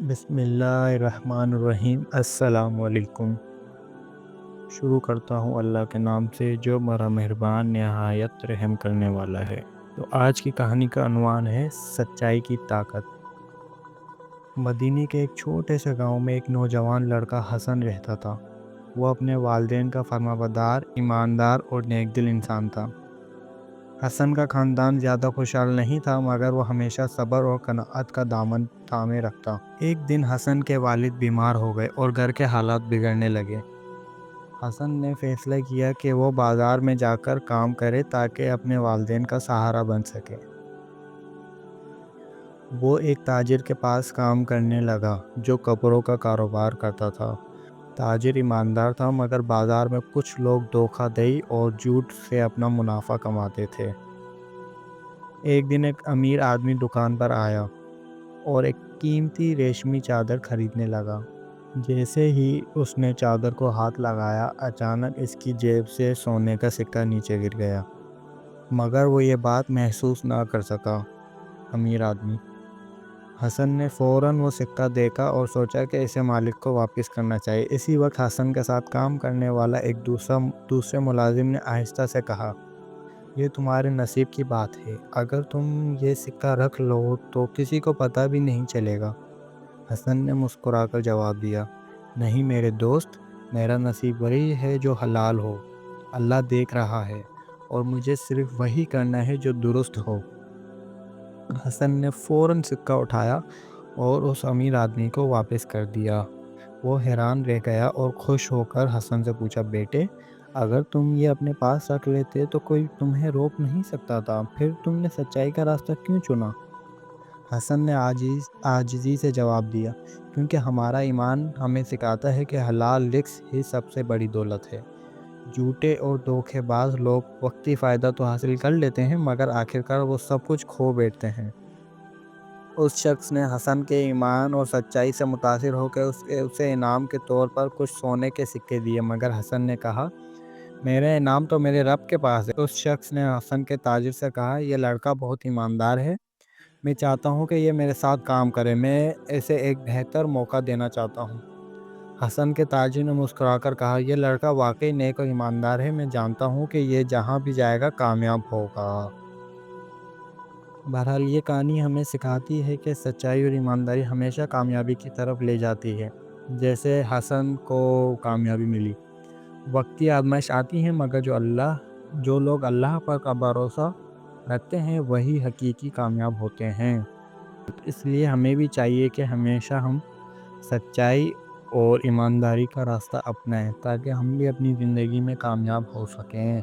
بسم اللہ الرحمن الرحیم۔ السلام علیکم۔ شروع کرتا ہوں اللہ کے نام سے جو بڑا مہربان نہایت رحم کرنے والا ہے۔ تو آج کی کہانی کا عنوان ہے سچائی کی طاقت۔ مدینے کے ایک چھوٹے سے گاؤں میں ایک نوجوان لڑکا حسن رہتا تھا۔ وہ اپنے والدین کا فرمانبردار، ایماندار اور نیک دل انسان تھا۔ حسن کا خاندان زیادہ خوشحال نہیں تھا، مگر وہ ہمیشہ صبر اور قناعت کا دامن تھامے رکھتا۔ ایک دن حسن کے والد بیمار ہو گئے اور گھر کے حالات بگڑنے لگے۔ حسن نے فیصلہ کیا کہ وہ بازار میں جا کر کام کرے تاکہ اپنے والدین کا سہارا بن سکے۔ وہ ایک تاجر کے پاس کام کرنے لگا جو کپڑوں کا کاروبار کرتا تھا۔ تاجر ایماندار تھا، مگر بازار میں کچھ لوگ دھوکہ دہی اور جھوٹ سے اپنا منافع کماتے تھے۔ ایک دن ایک امیر آدمی دکان پر آیا اور ایک قیمتی ریشمی چادر خریدنے لگا۔ جیسے ہی اس نے چادر کو ہاتھ لگایا، اچانک اس کی جیب سے سونے کا سکہ نیچے گر گیا، مگر وہ یہ بات محسوس نہ کر سکا۔ امیر آدمی حسن نے فوراً وہ سکہ دیکھا اور سوچا کہ اسے مالک کو واپس کرنا چاہیے۔ اسی وقت حسن کے ساتھ کام کرنے والا ایک دوسرے ملازم نے آہستہ سے کہا، یہ تمہارے نصیب کی بات ہے، اگر تم یہ سکہ رکھ لو تو کسی کو پتہ بھی نہیں چلے گا۔ حسن نے مسکرا کر جواب دیا، نہیں میرے دوست، میرا نصیب وہی ہے جو حلال ہو۔ اللہ دیکھ رہا ہے اور مجھے صرف وہی کرنا ہے جو درست ہو۔ حسن نے فوراً سکہ اٹھایا اور اس امیر آدمی کو واپس کر دیا۔ وہ حیران رہ گیا اور خوش ہو کر حسن سے پوچھا، بیٹے، اگر تم یہ اپنے پاس رکھ لیتے تو کوئی تمہیں روک نہیں سکتا تھا، پھر تم نے سچائی کا راستہ کیوں چنا؟ حسن نے عاجزی سے جواب دیا، کیونکہ ہمارا ایمان ہمیں سکھاتا ہے کہ حلال رزق ہی سب سے بڑی دولت ہے۔ جھوٹے اور دھوکے باز لوگ وقتی فائدہ تو حاصل کر لیتے ہیں، مگر آخرکار وہ سب کچھ کھو بیٹھتے ہیں۔ اس شخص نے حسن کے ایمان اور سچائی سے متاثر ہو کے اسے انعام کے طور پر کچھ سونے کے سکے دیے، مگر حسن نے کہا، میرا انعام تو میرے رب کے پاس ہے۔ اس شخص نے حسن کے تاجر سے کہا، یہ لڑکا بہت ایماندار ہے، میں چاہتا ہوں کہ یہ میرے ساتھ کام کرے، میں اسے ایک بہتر موقع دینا چاہتا ہوں۔ حسن کے تاجر نے مسکرا کر کہا، یہ لڑکا واقعی نیک اور ایماندار ہے، میں جانتا ہوں کہ یہ جہاں بھی جائے گا کامیاب ہوگا۔ بہرحال یہ کہانی ہمیں سکھاتی ہے کہ سچائی اور ایمانداری ہمیشہ کامیابی کی طرف لے جاتی ہے، جیسے حسن کو کامیابی ملی۔ وقتی آزمائش آتی ہے، مگر جو لوگ اللہ پر کا بھروسہ رکھتے ہیں وہی حقیقی کامیاب ہوتے ہیں۔ اس لیے ہمیں بھی چاہیے کہ ہمیشہ ہم سچائی اور ایمانداری کا راستہ اپنائیں تاکہ ہم بھی اپنی زندگی میں کامیاب ہو سکیں۔